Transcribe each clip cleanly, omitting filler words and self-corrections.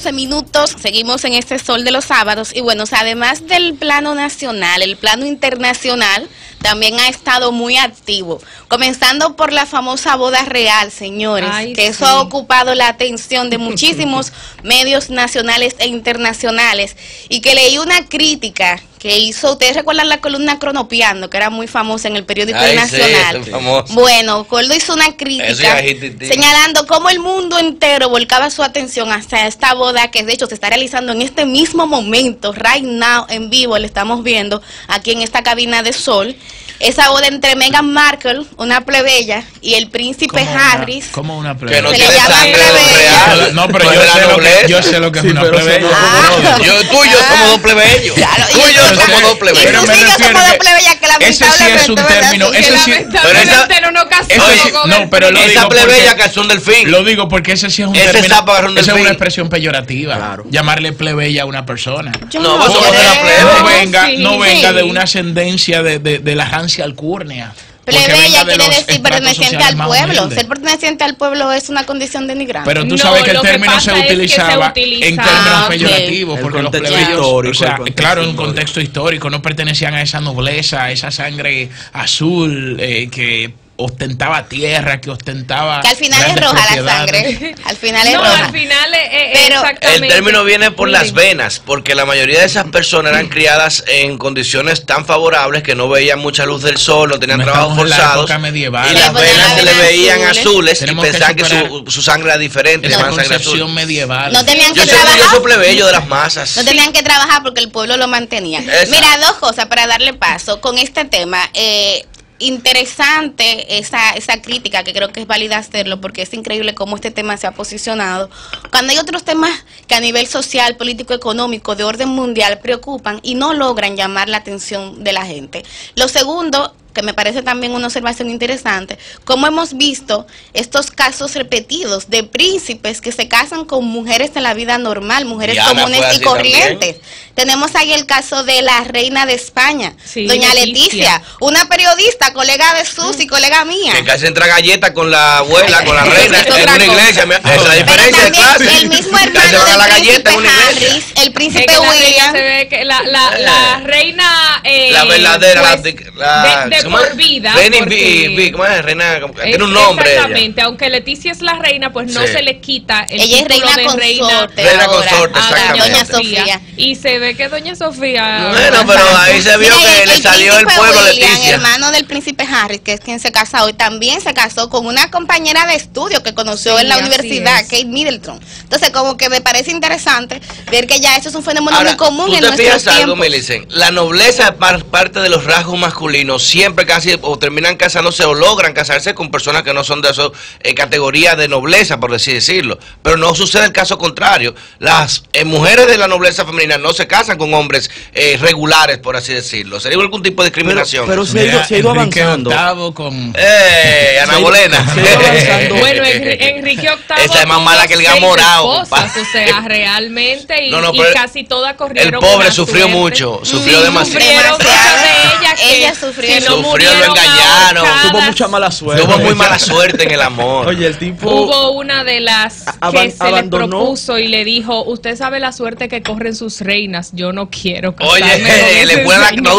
14 minutos, seguimos en este sol de los sábados y bueno, o sea, además del plano nacional, el plano internacional también ha estado muy activo, comenzando por la famosa boda real, señores. Ay, que sí. eso ha ocupado la atención de muchísimos medios nacionales e internacionales y que leí una crítica que hizo, ustedes recuerdan la columna Cronopiando, que era muy famosa en el periódico El Nacional. Sí, famoso. Bueno, Coldo hizo una crítica señalando cómo el mundo entero volcaba su atención hacia esta boda que de hecho se está realizando en este mismo momento, right now, en vivo, lo estamos viendo aquí en esta cabina de sol. Esa boda entre Meghan Markle, una plebeya, y el príncipe Harris. ¿Cómo una plebeya? Que no Se tiene le llama sangre plebeya. real. No, pero No yo es de la nobleza. yo sé lo que es una pero plebeya. Tú y yo somos dos plebeyos. Claro, Tú y yo somos dos Y plebeyos. Pero tú me y yo refiero somos dos que plebeyas que ese sí es un término, Que ese sí, lamentablemente no nos casamos ese sí- con no, el pero lo Esa digo plebeya porque, que son del fin. lo digo porque ese sí es un Ese término, sapo agarró un esa es delfín. una expresión peyorativa. Claro. Llamarle plebeya a una persona. No, vos somos de la plebe. No venga sí. de una ascendencia de la rancia alcurnia. Porque Plebeya venga de quiere los decir estratos perteneciente sociales al más pueblo. humildes. Ser perteneciente al pueblo es una condición denigrante. Pero tú No, sabes que el lo que término se pasa es que se utilizaba en utilizaba, términos ok. peyorativos, El porque los contexto plebeyos, histórico, o sea, el contexto claro, en un histórico. contexto histórico, no pertenecían a esa nobleza, a esa sangre azul que ostentaba tierra, que ostentaba Que al final es grandes roja la propiedades. sangre. Al final es No, roja. al final Pero exactamente. El término viene por las Miren, venas, porque la mayoría de esas personas eran criadas en condiciones tan favorables que no veían mucha luz del sol, no tenían No trabajos estamos en la forzados época medieval. y Le las ponían venas las se le venas veían azules. azules y Tenemos que pensaban que superar su sangre era diferente, Esa llamaban sangre concepción azul. medieval. No tenían que Yo soy trabajar. plebeyo de las masas. No tenían que trabajar porque el pueblo lo mantenía. Exacto. Mira, dos cosas para darle paso con este tema. Interesante esa crítica, que creo que es válida hacerlo porque es increíble cómo este tema se ha posicionado. Cuando hay otros temas que a nivel social, político, económico, de orden mundial preocupan y no logran llamar la atención de la gente. Lo segundo, que me parece también una observación interesante, como hemos visto estos casos repetidos de príncipes que se casan con mujeres en la vida normal, mujeres Diana comunes fue y así corrientes. Tenemos ahí el caso de la reina de España, Sí, doña Leticia. Leticia, una periodista, colega de Susi, colega mía. Que casi entra galleta con la abuela, con la reina, Es en otra una cosa. iglesia. Esa es la Pero diferencia de también clase. el mismo Casi hermano van a la del galleta en príncipe una iglesia. Harris, el es príncipe que la reina William. se ve que la reina La verdadera, pues, de ¿cómo es? por vida Reina porque ¿cómo es? Reina, tiene un nombre ella. exactamente, aunque Leticia es la reina, pues no Sí. se le quita el Ella es título reina de consorte. Reina ahora, consorte, a la exactamente. doña Sofía. Y se ve que doña Sofía Bueno, pero ahí se vio Mira, que le salió el príncipe pueblo a William, Leticia. hermano del príncipe Harris, que es quien se casa hoy, también se casó con una compañera de estudio que conoció Sí, en la así universidad, es. Kate Middleton. Entonces, como que me parece interesante ver que ya eso es un fenómeno Ahora, muy común ¿tú en te nuestros fijas algo, tiempos. Millicent? La nobleza es parte de los rasgos masculinos. Siempre casi o terminan casándose o logran casarse con personas que no son de esa categoría de nobleza, por así decirlo. Pero no sucede el caso contrario. Las mujeres de la nobleza femenina no se casan con hombres regulares, por así decirlo. ¿Sería algún tipo de discriminación? Pero se ha Mira, ido Enrique avanzando. VIII con Ana Bolena. se ha ido avanzando. Bueno, Enrique VIII Esa es más tuvo mala que el 6 gamorao, esposas, compadre. o sea, realmente, y, No, no, y pero casi todas El corrieron pobre una sufrió suerte. mucho, sufrió Sí, demasiado. sufrieron muchas de ellas que Ella sufrió. si no Sufrió, lo murieron engañaron. ahorcadas. Tuvo mucha mala suerte. Tuvo muy mala suerte en el amor. Oye, el tipo... Hubo una de las que se le abandonó. propuso y le dijo, usted sabe la suerte que corren sus reinas, yo no quiero casarme Oye, con ese le fue señor". no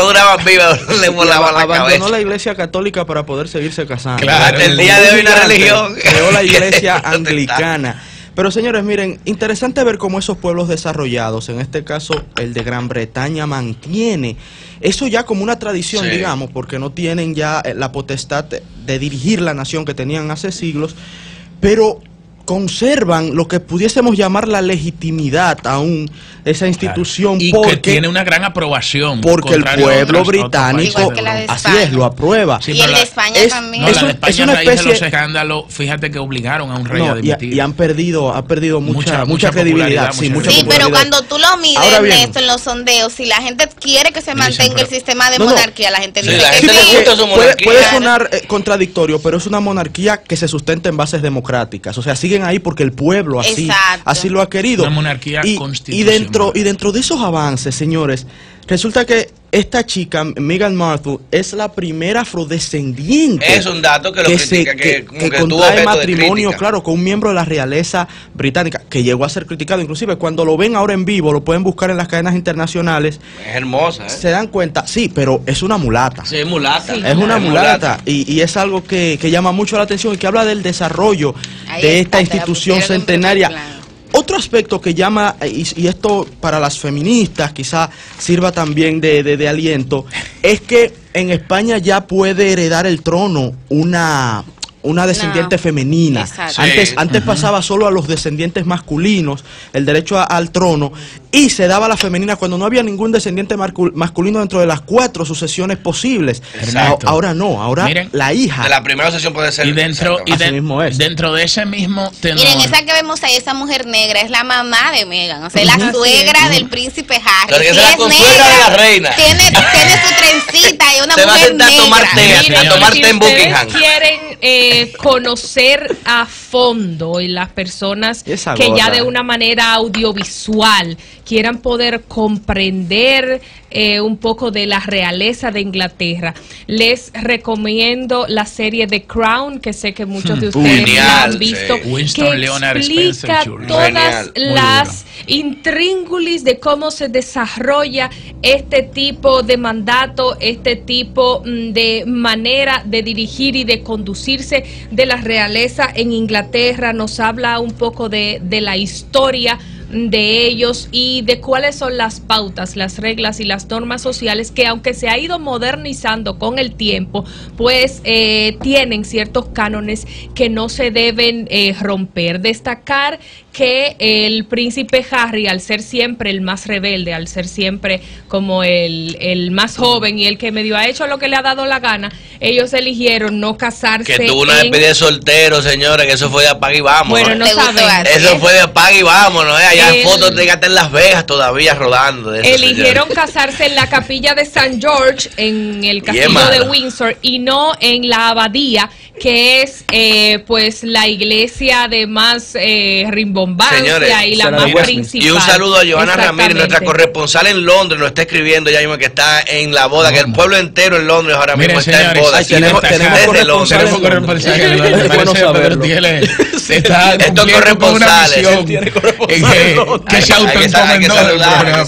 duraba viva, le volaba la abandonó cabeza. la iglesia católica para poder seguirse casando. Claro. Hasta el día de hoy una religión. Creó la iglesia anglicana. Pero señores, miren, interesante ver cómo esos pueblos desarrollados, en este caso el de Gran Bretaña, mantiene eso ya como una tradición, Sí. digamos, porque no tienen ya la potestad de dirigir la nación que tenían hace siglos, pero conservan lo que pudiésemos llamar la legitimidad aún de esa institución, y que porque tiene una gran aprobación. porque el contrario a pueblo otros británico, Igual que la de así España. es, lo aprueba. Sí, Y pero el de la- España es- también. No, Es la de un- España es una a raíz de especie- los escándalos, fíjate que obligaron a un rey a No, dimitir. y han perdido, ha perdido mucha credibilidad. popularidad, Sí, mucha mucha Sí, pero popularidad. cuando tú lo mides, Ahora bien. Ernesto, en los sondeos, si la gente quiere que se Dicen, mantenga pero- el sistema de No, no. monarquía, la gente Sí, dice la que gente le sí. gusta su monarquía. Puede sonar contradictorio, pero es una monarquía que se sustenta en bases democráticas. O sea, siguen ahí porque el pueblo Exacto. así lo ha querido. Una monarquía y constitucional. dentro de esos avances, señores, resulta que esta chica, Meghan Markle, es la primera afrodescendiente. Es un dato que lo critica, que tuvo contrae objeto de matrimonio, crítica. claro, con un miembro de la realeza británica, que llegó a ser criticado. Inclusive, cuando lo ven ahora en vivo, lo pueden buscar en las cadenas internacionales. Es hermosa, ¿eh? Se dan cuenta, sí, pero es una mulata. Sí, es mulata. Es una mulata y es algo que llama mucho la atención y que habla del desarrollo de esta institución centenaria. Otro aspecto que llama, y esto para las feministas quizá sirva también de aliento, es que en España ya puede heredar el trono una descendiente femenina. Antes pasaba solo a los descendientes masculinos el derecho al trono, y se daba a la femenina cuando no había ningún descendiente masculino dentro de las 4 sucesiones posibles. Ahora no, ahora miren, la hija de la primera sucesión puede ser. Y dentro de ese mismo tenor. Miren, esa que vemos ahí, esa mujer negra, es la mamá de Meghan, o sea, la suegra del príncipe Harry. Pero que es la consuegra de la reina. Tiene su trencita y una se mujer va a sentar negra. a tomar té, a tomar té en Buckingham. Quieren conocer a fondo, y las personas que ya de una manera audiovisual quieran poder comprender un poco de la realeza de Inglaterra, les recomiendo la serie The Crown, que sé que muchos de ustedes la han visto, Winston Leonard explica Spencer, todas las intríngulis de cómo se desarrolla este tipo de mandato, este tipo de manera de dirigir y de conducirse de la realeza en Inglaterra. Nos habla un poco de la historia de ellos y de cuáles son las pautas, las reglas y las normas sociales que, aunque se ha ido modernizando con el tiempo, pues tienen ciertos cánones que no se deben romper. Destacar que el príncipe Harry, al ser siempre el más rebelde, al ser siempre como el más joven y el que medio ha hecho lo que le ha dado la gana, ellos eligieron no casarse. Que tuvo una despedida de soltero, señora, que eso fue de apaga y vámonos. Bueno, no sabemos. Eso fue de apaga y vámonos, allá hay fotos de Gata en Las Vegas todavía rodando. De eso, eligieron señora. casarse en la capilla de St. George, en el castillo de Windsor, y no en la abadía, que es pues la iglesia de más rimbombancia. Señores, y la más principal. Y un saludo a Johanna Ramírez, nuestra corresponsal en Londres, nos está escribiendo ya mismo que está en la boda, que el pueblo entero en Londres ahora mismo está en boda. Tenemos corresponsal en Londres. Estos corresponsales que se autoencomendó del programa.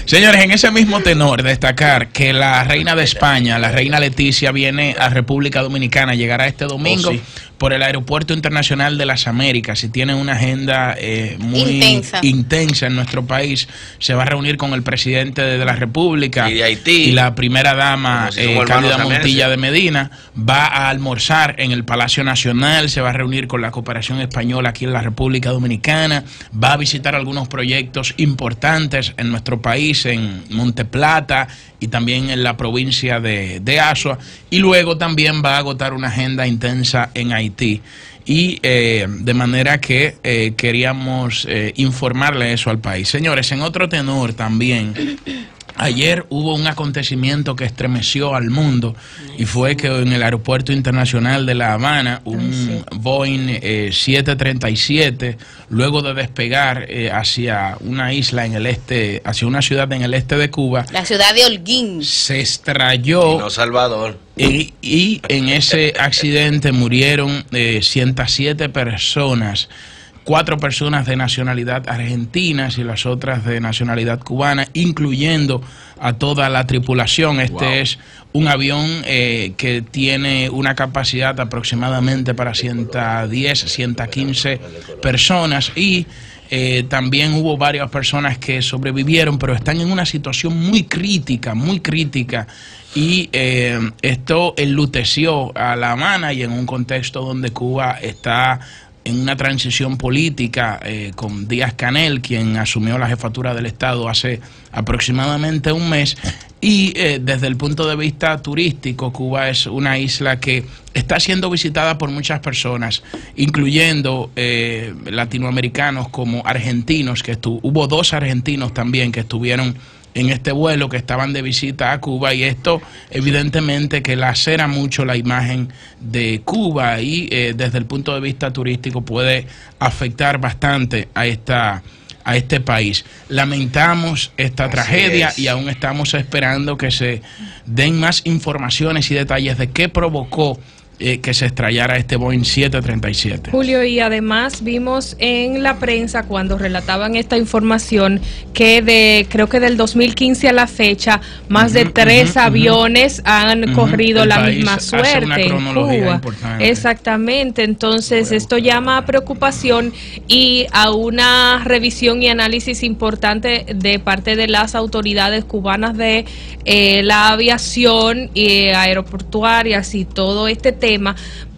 Señores, en ese mismo tenor, destacar que la reina de España, la reina Leticia, viene a República Dominicana, llegará este domingo por el Aeropuerto Internacional de las Américas, y tiene una agenda muy intensa en nuestro país. Se va a reunir con el presidente de la República y de Haití, y la primera dama, Cándida Montilla de Medina. Va a almorzar en el Palacio Nacional, se va a reunir con la cooperación española aquí en la República Dominicana, va a visitar algunos proyectos importantes en nuestro país, en Monteplata y también en la provincia de Azua, y luego también va a agotar una agenda intensa en Haití. Y de manera que queríamos informarle eso al país. Señores, en otro tenor también, ayer hubo un acontecimiento que estremeció al mundo, y fue que en el Aeropuerto Internacional de La Habana, un Boeing 737, luego de despegar hacia una isla en el este, hacia una ciudad en el este de Cuba, la ciudad de Holguín, se estrelló. No, Salvador. Y en ese accidente murieron 107 personas. 4 personas de nacionalidad argentina y las otras de nacionalidad cubana, incluyendo a toda la tripulación. Este es un avión que tiene una capacidad aproximadamente para 110, 115 personas, y también hubo varias personas que sobrevivieron, pero están en una situación muy crítica, y esto enluteció a La Habana, y en un contexto donde Cuba está en una transición política con Díaz-Canel, quien asumió la jefatura del Estado hace aproximadamente un mes. Y desde el punto de vista turístico, Cuba es una isla que está siendo visitada por muchas personas, incluyendo latinoamericanos como argentinos, que hubo 2 argentinos también que estuvieron en este vuelo, que estaban de visita a Cuba, y esto evidentemente que lacera mucho la imagen de Cuba, y desde el punto de vista turístico puede afectar bastante a esta a este país. Lamentamos esta tragedia y aún estamos esperando que se den más informaciones y detalles de qué provocó que se estrellara este Boeing 737. Julio, y además vimos en la prensa cuando relataban esta información que creo que del 2015 a la fecha más de 3 aviones han corrido la misma suerte en Cuba. Exactamente, entonces esto llama a preocupación y a una revisión y análisis importante de parte de las autoridades cubanas de la aviación y aeroportuarias y todo este tema,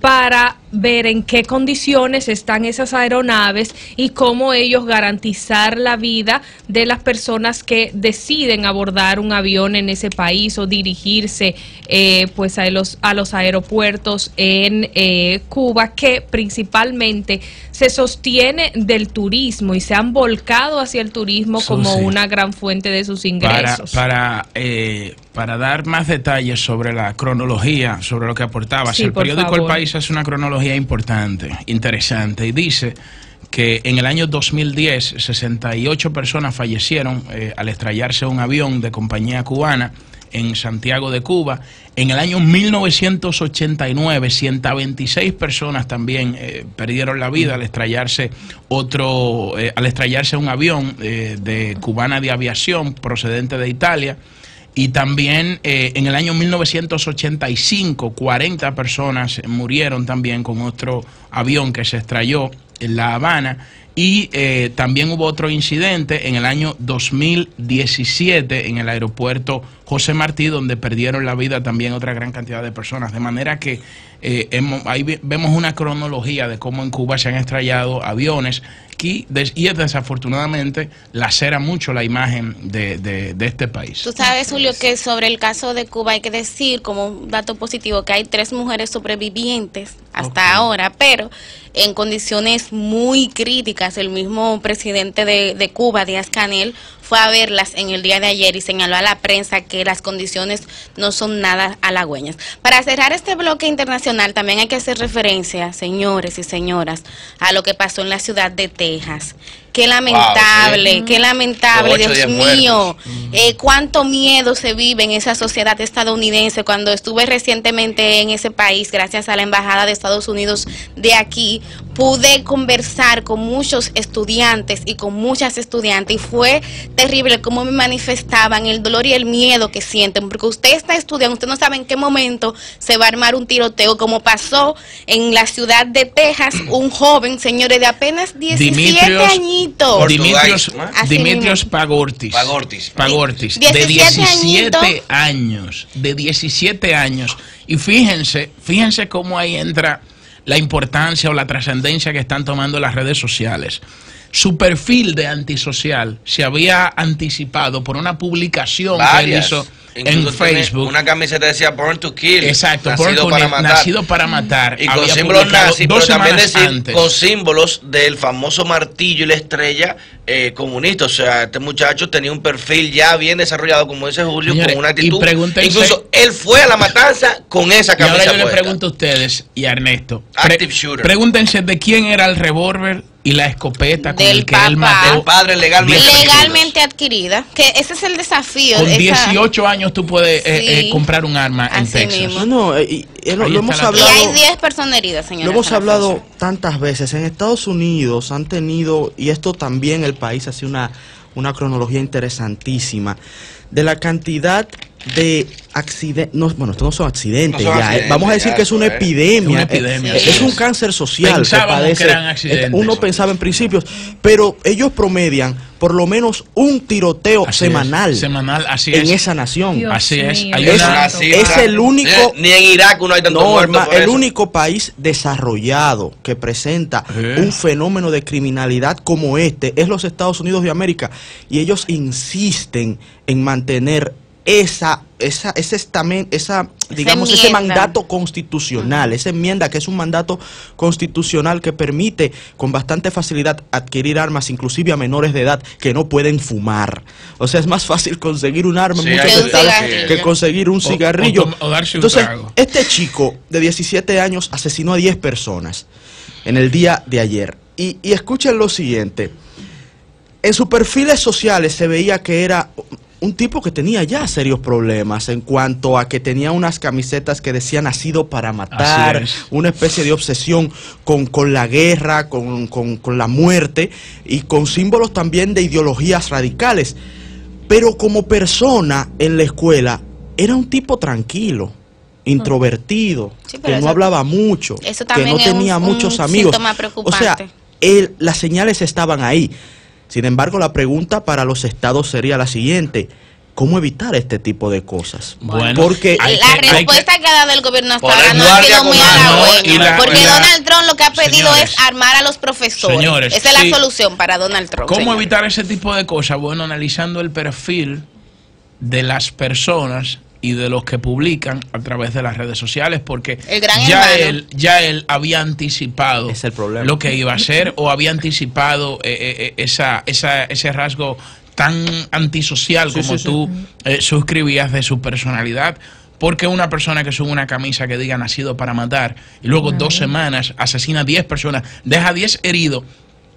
para ver en qué condiciones están esas aeronaves y cómo ellos garantizar la vida de las personas que deciden abordar un avión en ese país o dirigirse pues a los aeropuertos en Cuba, que principalmente se sostiene del turismo y se han volcado hacia el turismo como una gran fuente de sus ingresos. Para dar más detalles sobre la cronología, sobre lo que aportaba, el periódico El País hace una cronología importante, interesante, y dice que en el año 2010 68 personas fallecieron al estrellarse un avión de compañía cubana en Santiago de Cuba. En el año 1989 126 personas también perdieron la vida al estrellarse un avión de cubana de aviación procedente de Italia. Y también en el año 1985 40 personas murieron también con otro avión que se estrelló en La Habana. Y también hubo otro incidente en el año 2017 en el aeropuerto José Martí, donde perdieron la vida también otra gran cantidad de personas. De manera que ahí vemos una cronología de cómo en Cuba se han estrellado aviones y desafortunadamente lacera mucho la imagen de este país. Tú sabes, Julio, que sobre el caso de Cuba hay que decir como un dato positivo que hay 3 mujeres sobrevivientes hasta ahora, pero en condiciones muy críticas. El mismo presidente de Cuba, Díaz-Canel, fue a verlas en el día de ayer y señaló a la prensa que las condiciones no son nada halagüeñas. Para cerrar este bloque internacional, también hay que hacer referencia, señores y señoras, a lo que pasó en la ciudad de Texas. Qué lamentable, qué lamentable, Dios mío. Cuánto miedo se vive en esa sociedad estadounidense. Cuando estuve recientemente en ese país, gracias a la Embajada de Estados Unidos de aquí, pude conversar con muchos estudiantes y con muchas estudiantes, y fue terrible cómo me manifestaban el dolor y el miedo que sienten, porque usted está estudiando, usted no sabe en qué momento se va a armar un tiroteo, como pasó en la ciudad de Texas, un joven, señores, de apenas 17 añitos. Dimitrios Pagortis, de 17 años. Y fíjense cómo ahí entra la importancia o la trascendencia que están tomando las redes sociales. Su perfil de antisocial se había anticipado por una publicación que él hizo en Facebook. Una camiseta decía Born to Kill. Exacto, nacido para matar. Y con símbolos nazis, pero también con símbolos del famoso martillo y la estrella comunista. O sea, este muchacho tenía un perfil ya bien desarrollado, como dice Julio, con una actitud. Incluso él fue a la matanza con esa camisa. Y ahora yo le pregunto a ustedes y a Ernesto. Pregúntense de quién era el revólver y la escopeta con el que él mató. El padre legalmente adquirida. Que ese es el desafío. Con 18 años tú puedes comprar un arma en Texas. Lo hemos hablado. Y hay 10 personas heridas, señora. Lo hemos hablado tantas veces. En Estados Unidos han tenido, y esto también el país hace una cronología interesantísima, de la cantidad de accidentes. Bueno, estos no son accidentes, vamos a decir que es una epidemia. Es un cáncer social que padece. Uno pensaba en principios, pero ellos promedian por lo menos un tiroteo semanal en esa nación. Así es. Es el único. Ni en Irak no hay tanto muertos. El único país desarrollado que presenta un fenómeno de criminalidad como este es los Estados Unidos de América, y ellos insisten en mantener ese mandato constitucional, esa enmienda que es un mandato constitucional que permite con bastante facilidad adquirir armas, inclusive a menores de edad que no pueden fumar. O sea, es más fácil conseguir un arma en muchos estados que conseguir un cigarrillo. O darse un Entonces, trago. este chico de 17 años asesinó a 10 personas en el día de ayer. Y escuchen lo siguiente. en sus perfiles sociales se veía que era un tipo que tenía ya serios problemas en cuanto a que tenía unas camisetas que decían nacido para matar, una especie de obsesión con la guerra, con la muerte y con símbolos también de ideologías radicales. Pero como persona en la escuela era un tipo tranquilo, introvertido, que no hablaba mucho, que no tenía muchos amigos. O sea, las señales estaban ahí. Sin embargo, la pregunta para los estados sería la siguiente: ¿cómo evitar este tipo de cosas? Bueno, porque la respuesta que ha dado el gobierno hasta ahora no ha sido muy halagüeña, porque Donald Trump lo que ha pedido es armar a los profesores. Esa es la solución para Donald Trump. ¿Cómo evitar ese tipo de cosas? Bueno, analizando el perfil de las personas y de los que publican a través de las redes sociales, porque ya él había anticipado lo que iba a hacer, o había anticipado ese rasgo tan antisocial como tú suscribías de su personalidad. Porque una persona que sube una camisa que diga nacido para matar y luego 2 semanas asesina a 10 personas, deja 10 heridos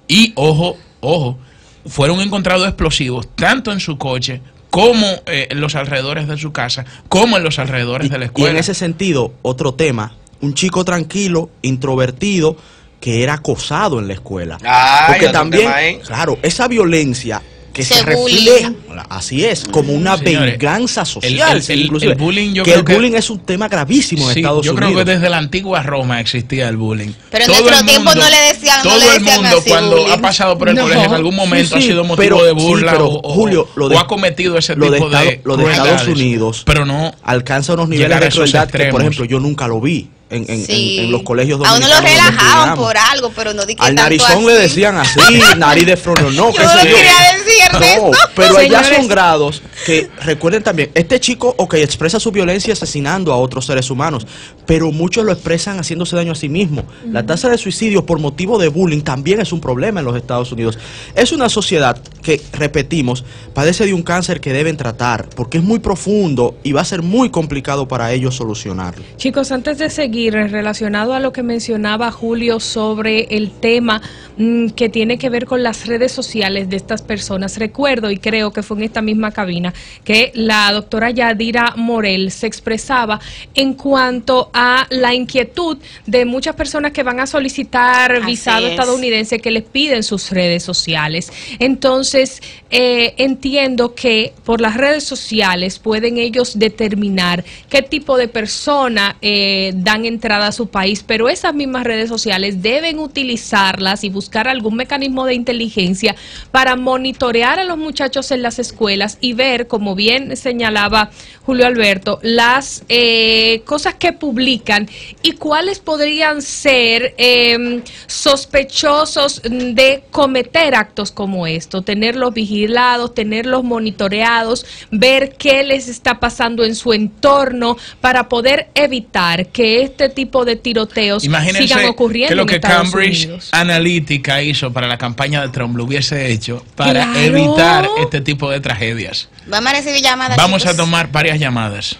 y, ojo, fueron encontrados explosivos tanto en su coche como en los alrededores de su casa, como en los alrededores de la escuela. Y en ese sentido, otro tema, un chico tranquilo, introvertido, que era acosado en la escuela. Porque también, claro, esa violencia que se refleja, así es, como una venganza social. El bullying, el bullying es un tema gravísimo en Estados Unidos. Yo creo que desde la antigua Roma existía el bullying. Pero en nuestro tiempo no le decían todo el mundo cuando ha pasado por el colegio en algún momento ha sido motivo de burla o ha cometido ese tipo de lo de Estados Unidos, pero no alcanza unos niveles de crueldad que, por ejemplo, yo nunca lo vi en los colegios dominicanos. A uno lo relajaban por algo, pero no di que al narizón así le decían así, nariz de frono, no. Yo no quería decir eso. Pero allá son grados que, recuerden también, este chico, expresa su violencia asesinando a otros seres humanos, pero muchos lo expresan haciéndose daño a sí mismo. La tasa de suicidio por motivo de bullying también es un problema en los Estados Unidos. Es una sociedad que, repetimos, padece de un cáncer que deben tratar, porque es muy profundo y va a ser muy complicado para ellos solucionarlo. Chicos, antes de seguir, relacionado a lo que mencionaba Julio sobre el tema que tiene que ver con las redes sociales de estas personas, recuerdo, y creo que fue en esta misma cabina, que la doctora Yadira Morel se expresaba en cuanto a la inquietud de muchas personas que van a solicitar visado estadounidense, que les piden sus redes sociales. Entonces, entiendo que por las redes sociales pueden ellos determinar qué tipo de persona dan entrada a su país, pero esas mismas redes sociales deben utilizarlas y buscar algún mecanismo de inteligencia para monitorear a los muchachos en las escuelas y ver, como bien señalaba Julio Alberto, las cosas que publican y cuáles podrían ser sospechosos de cometer actos como esto, tenerlos vigilados, tenerlos monitoreados, ver qué les está pasando en su entorno para poder evitar que este tipo de tiroteos sigan ocurriendo. Que lo que en Estados Cambridge Unidos. Analytica hizo para la campaña de Trump lo hubiese hecho para evitar este tipo de tragedias. Vamos a recibir llamadas. Vamos a tomar varias llamadas.